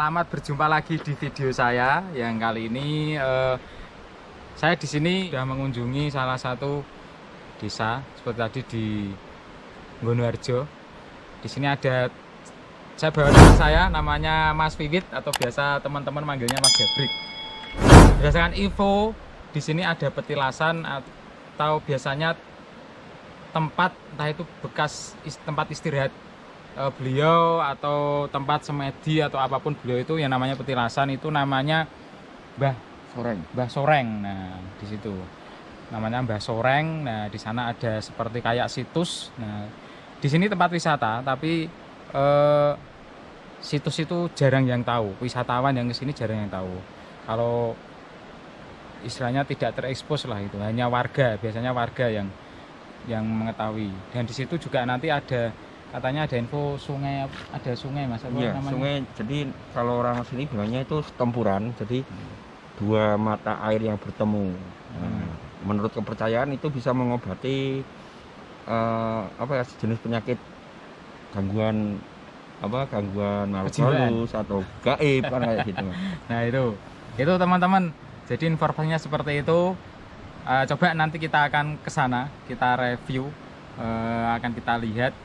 Selamat berjumpa lagi di video saya. Yang kali ini saya di sini sudah mengunjungi salah satu desa seperti tadi di Nggonoharjo. Di sini ada saya bawa teman saya namanya Mas Wiwit atau biasa teman-teman manggilnya Mas Jabrik. Berdasarkan info di sini ada petilasan atau biasanya tempat entah itu bekas tempat istirahat beliau atau tempat semedi atau apapun beliau itu yang namanya petilasan itu namanya Mbah Soreng. Nah, di situ namanya Mbah Soreng. Nah, di sana ada seperti kayak situs. Nah, di sini tempat wisata tapi situs itu jarang yang tahu. Wisatawan yang kesini jarang yang tahu. Kalau istilahnya tidak terekspos lah itu, hanya warga, biasanya warga yang mengetahui. Dan di situ juga nanti ada katanya ada info sungai, ada sungai Mas. Iya, namanya? Sungai. Jadi kalau orang sini bilangnya itu tempuran. Jadi dua mata air yang bertemu. Menurut kepercayaan itu bisa mengobati sejenis penyakit gangguan makhluk halus atau gaib kan kayak gitu. Nah itu teman-teman. Jadi informasinya seperti itu. Coba nanti kita akan ke sana, kita review, akan kita lihat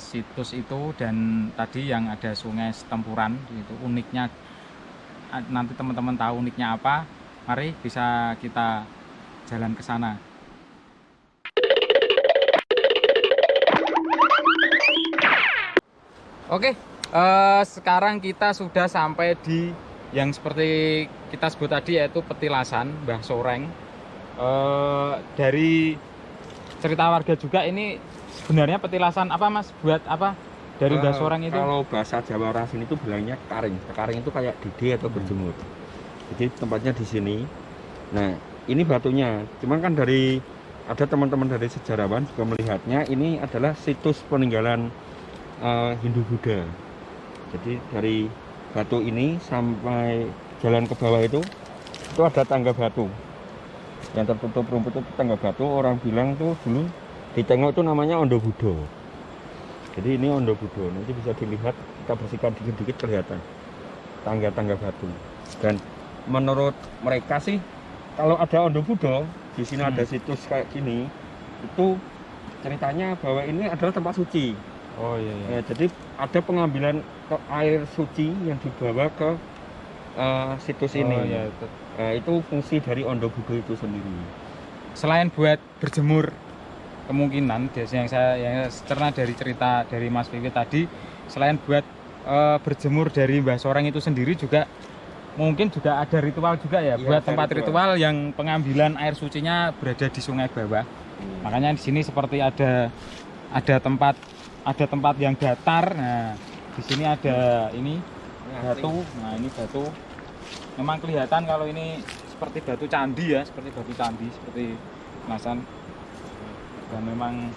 situs itu dan tadi yang ada sungai Setempuran itu uniknya. Nanti teman-teman tahu uniknya apa, mari bisa kita jalan ke sana. Oke, sekarang kita sudah sampai di yang seperti kita sebut tadi yaitu petilasan Mbah Soreng. Dari cerita warga juga ini sebenarnya petilasan apa Mas? Buat apa dari Mbah Soreng itu? Kalau bahasa Jawa orang sini itu bilangnya karing. Karing itu kayak didi atau berjemur. Jadi tempatnya di sini. Nah, ini batunya. Cuman kan ada teman-teman dari sejarawan juga melihatnya ini adalah situs peninggalan Hindu Buddha. Jadi dari batu ini sampai jalan ke bawah itu ada tangga batu. Yang tertutup rumput itu tangga batu. Orang bilang tuh dulu ditengok itu namanya Ondo Budo. Jadi ini Ondo Budo. Nanti bisa dilihat, kita bersihkan dikit-dikit kelihatan tangga-tangga batu. Dan menurut mereka sih kalau ada Ondo Budo di sini ada situs kayak gini, itu ceritanya bahwa ini adalah tempat suci. Oh iya. Ya, jadi ada pengambilan air suci yang dibawa ke situs ini. Oh, iya. Itu fungsi dari Ondo Budo itu sendiri. Selain buat berjemur, kemungkinan yang saya cerna dari cerita dari Mas Wiwit tadi, selain buat berjemur dari Mbah Soreng itu sendiri juga mungkin juga ada ritual juga ya, buat tempat ritual yang pengambilan air sucinya berada di sungai bawah. Makanya di sini seperti ada tempat yang datar. Nah, di sini ada ini batu. Nah, ini batu. Memang kelihatan kalau ini seperti batu candi ya, seperti kemasan. Dan memang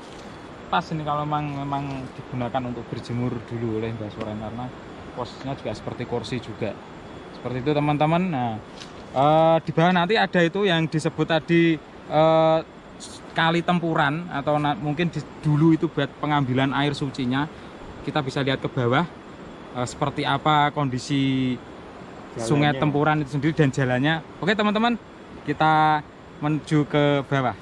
pas ini kalau memang digunakan untuk berjemur dulu oleh Mbah Soreng karena posisinya juga seperti kursi juga. Seperti itu teman-teman. Nah, di bawah nanti ada itu yang disebut tadi kali tempuran atau mungkin dulu itu buat pengambilan air sucinya. Kita bisa lihat ke bawah seperti apa kondisi jalannya. Sungai Tempuran itu sendiri dan jalannya. Oke teman-teman, kita menuju ke bawah.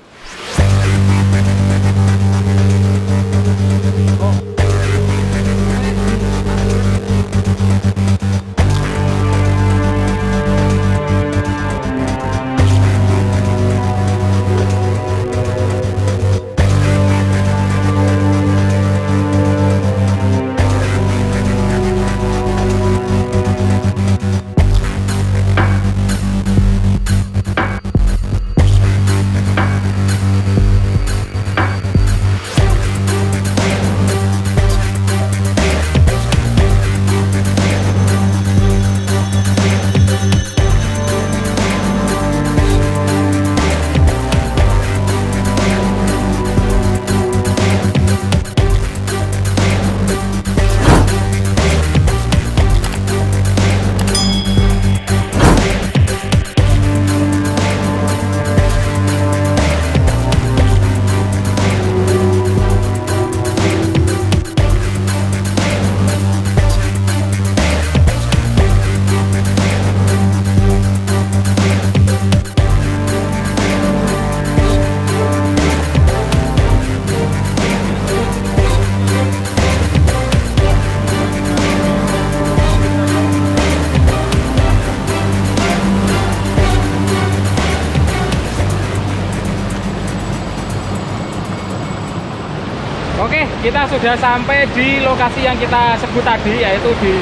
kita sudah sampai di lokasi yang kita sebut tadi, yaitu di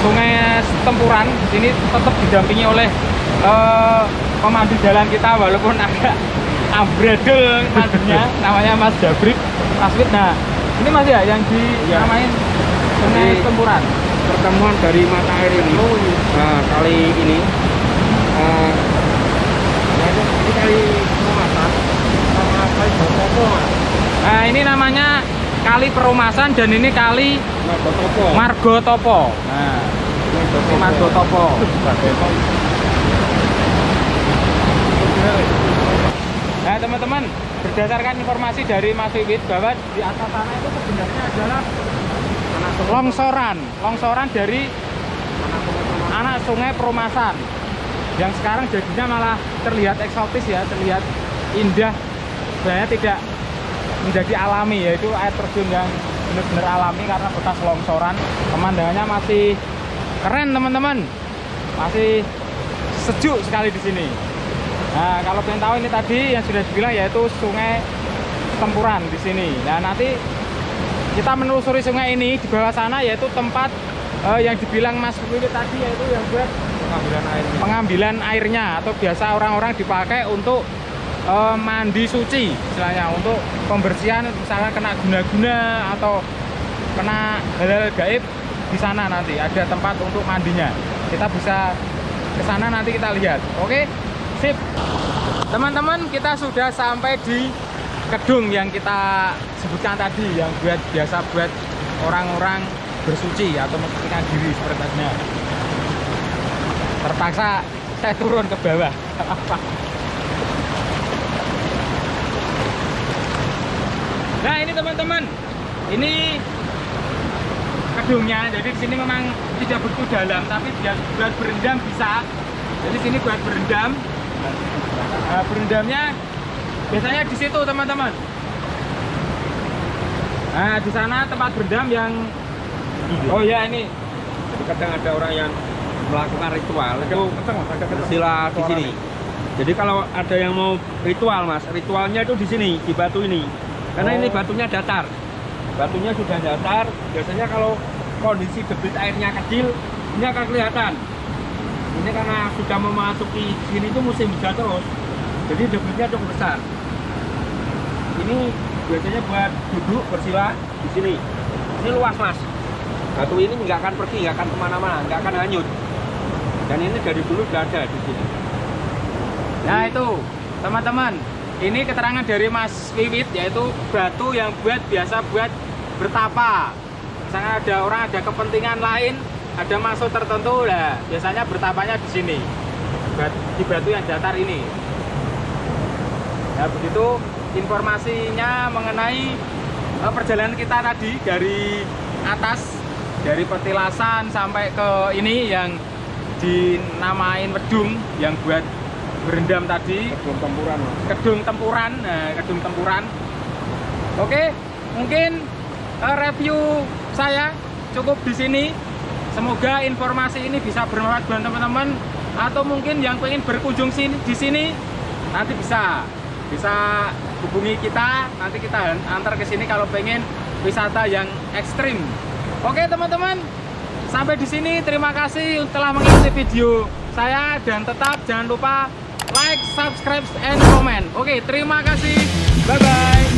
Sungai Tempuran. Di sini tetap didampingi oleh pemandu jalan kita, walaupun agak amburadul mandunya, namanya Mas Jabrik, Mas Wid. Nah, ini Mas ya yang dinamain Sungai Tempuran. Pertemuan dari mata air ini. Nah, kali ini ini kali Perumasan sama kali Botopo. Nah, ini namanya Kali Perumasan dan ini Kali Margotopo. Nah, ini Margotopo. Nah, teman-teman, berdasarkan informasi dari Mas Wiwit bahwa di atas sana itu sebenarnya adalah longsoran dari anak Sungai Perumasan, yang sekarang jadinya malah terlihat eksotis ya, terlihat indah. Sebenarnya tidak menjadi alami, yaitu air terjun yang benar-benar alami karena bekas longsoran. Pemandangannya masih keren teman-teman, masih sejuk sekali di sini. Nah, kalau pengen tahu ini tadi yang sudah dibilang yaitu Sungai Tempuran di sini. Nah, nanti kita menelusuri sungai ini, di bawah sana yaitu tempat yang dibilang Mas Wiwit tadi, yaitu yang buat pengambilan airnya atau biasa orang-orang dipakai untuk mandi suci istilahnya, untuk pembersihan misalnya kena guna-guna atau kena hal-hal gaib. Di sana nanti ada tempat untuk mandinya, kita bisa ke sana nanti kita lihat. Oke, sip teman-teman, kita sudah sampai di gedung yang kita sebutkan tadi, yang biasa buat orang-orang bersuci atau membersihkan diri sepertinya. Terpaksa saya turun ke bawah. Nah, ini teman-teman, ini gedungnya. Jadi di sini memang tidak begitu dalam, tapi buat berendam bisa. Jadi sini buat berendam. Nah, berendamnya biasanya di situ teman-teman. Nah, di sana tempat berendam yang oh ya ini. Jadi kadang ada orang yang melakukan ritual itu bersila di sini. Jadi kalau ada yang mau ritual, Mas, ritualnya itu di sini, di batu ini. Karena ini batunya datar. Batunya sudah datar. Biasanya kalau kondisi debit airnya kecil, ini akan kelihatan. Ini karena sudah memasuki sini itu musim hujan terus. Jadi debitnya cukup besar. Ini biasanya buat duduk bersila di sini. Ini luas, Mas. Batu ini nggak akan pergi, nggak akan kemana-mana, nggak akan hanyut. Dan ini dari dulu sudah ada di sini. Nah, itu teman-teman, ini keterangan dari Mas Wiwit, yaitu batu yang biasa buat bertapa. Misalnya ada orang ada kepentingan lain, ada maksud tertentu, lah biasanya bertapanya di sini, di batu yang datar ini. Nah, begitu informasinya mengenai perjalanan kita tadi dari atas, dari petilasan sampai ke ini yang dinamain Wedung, yang buat berendam tadi. Gedung Tempuran. Gedung Tempuran. Nah, Gedung Tempuran. Oke, mungkin review saya cukup di sini. Semoga informasi ini bisa bermanfaat buat teman-teman, atau mungkin yang pengen berkunjung di sini nanti bisa hubungi kita, nanti kita antar ke sini kalau pengen wisata yang ekstrim. Oke teman-teman, sampai di sini terima kasih telah mengikuti video saya, dan tetap jangan lupa like, subscribe, and comment. Oke, terima kasih. Bye bye.